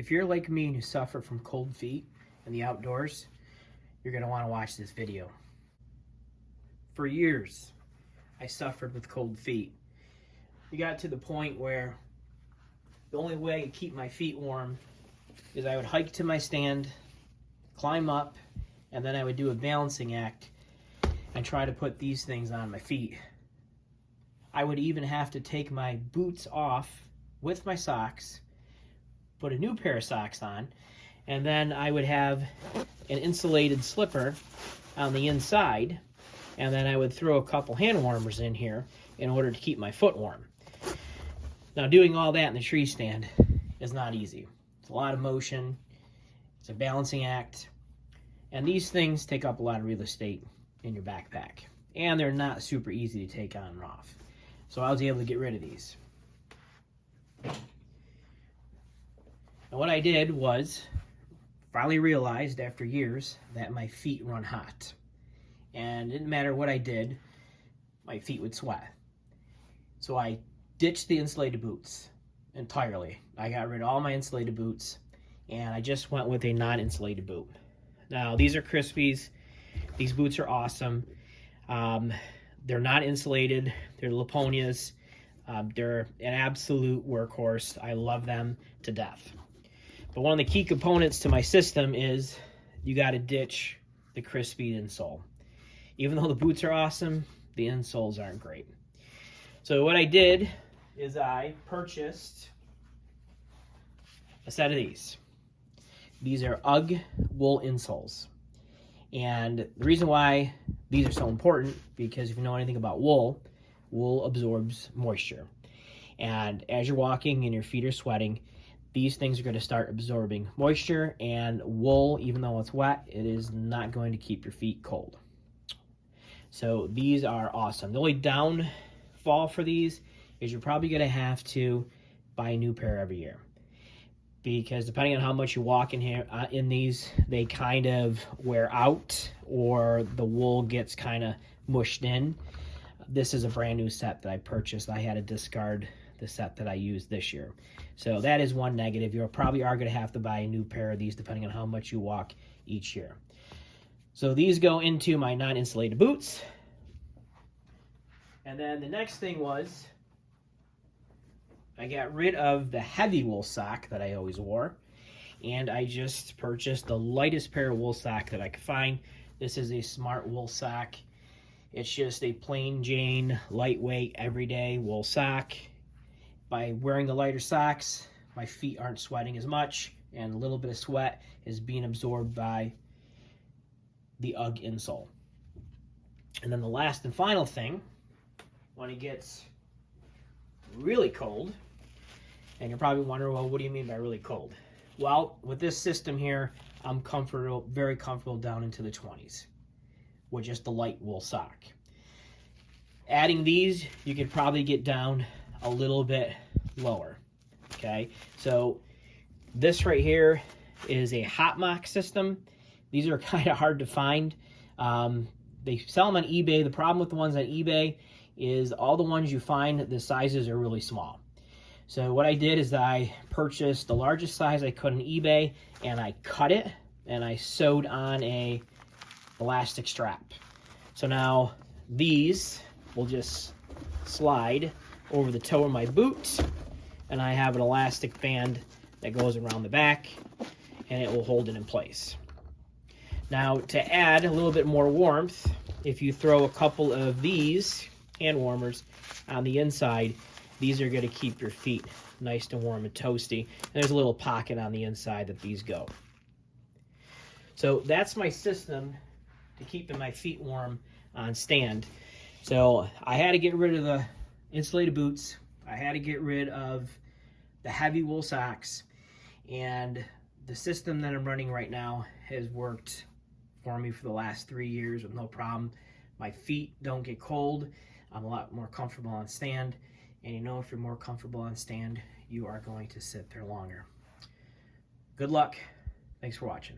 If you're like me and you suffer from cold feet in the outdoors, you're going to want to watch this video. For years, I suffered with cold feet. It got to the point where the only way to keep my feet warm is I would hike to my stand, climb up, and then I would do a balancing act and try to put these things on my feet. I would even have to take my boots off with my socks, put a new pair of socks on, and then I would have an insulated slipper on the inside, and then I would throw a couple hand warmers in here in order to keep my foot warm. Now, doing all that in the tree stand is not easy. It's a lot of motion, it's a balancing act, and these things take up a lot of real estate in your backpack, and they're not super easy to take on and off. So I was able to get rid of these. And what I did was finally realized after years that my feet run hot. And it didn't matter what I did, my feet would sweat. So I ditched the insulated boots entirely. I got rid of all my insulated boots and I just went with a non-insulated boot. Now, these are Crispies. These boots are awesome. They're not insulated. They're Laponias. They're an absolute workhorse. I love them to death. But one of the key components to my system is you got to ditch the Crispy insole. Even though the boots are awesome, the insoles aren't great. So what I did is I purchased a set of these. These are UGG wool insoles. And the reason why these are so important, because if you know anything about wool, wool absorbs moisture. And as you're walking and your feet are sweating, these things are going to start absorbing moisture, and wool, even though it's wet, it is not going to keep your feet cold. So these are awesome. The only downfall for these is you're probably going to have to buy a new pair every year, because depending on how much you walk in here in these, they kind of wear out or the wool gets kind of mushed in. This is a brand new set that I purchased. I had to discard the set that I used this year. So that is one negative. You probably are going to have to buy a new pair of these depending on how much you walk each year. So these go into my non-insulated boots. And then the next thing was I got rid of the heavy wool sock that I always wore, and I just purchased the lightest pair of wool sock that I could find. This is a Smart wool sock. It's just a plain Jane, lightweight, everyday wool sock. By wearing the lighter socks, my feet aren't sweating as much, and a little bit of sweat is being absorbed by the UGG insole. And then the last and final thing, when it gets really cold, and you're probably wondering, well, what do you mean by really cold? Well, with this system here, I'm comfortable, very comfortable down into the 20s with just the light wool sock. Adding these, you could probably get down a little bit lower, okay? So this right here is a hot mock system. These are kind of hard to find. They sell them on eBay. The problem with the ones on eBay is all the ones you find, the sizes are really small. So what I did is I purchased the largest size I could on eBay, and I cut it, and I sewed on a elastic strap. So now these will just slide over the toe of my boot, and I have an elastic band that goes around the back, and it will hold it in place. Now, to add a little bit more warmth, if you throw a couple of these hand warmers on the inside, these are going to keep your feet nice and warm and toasty. And there's a little pocket on the inside that these go. So that's my system to keeping my feet warm on stand. So I had to get rid of the insulated boots. I had to get rid of the heavy wool socks. And the system that I'm running right now has worked for me for the last 3 years with no problem. My feet don't get cold. I'm a lot more comfortable on stand. And you know, if you're more comfortable on stand, you are going to sit there longer. Good luck. Thanks for watching.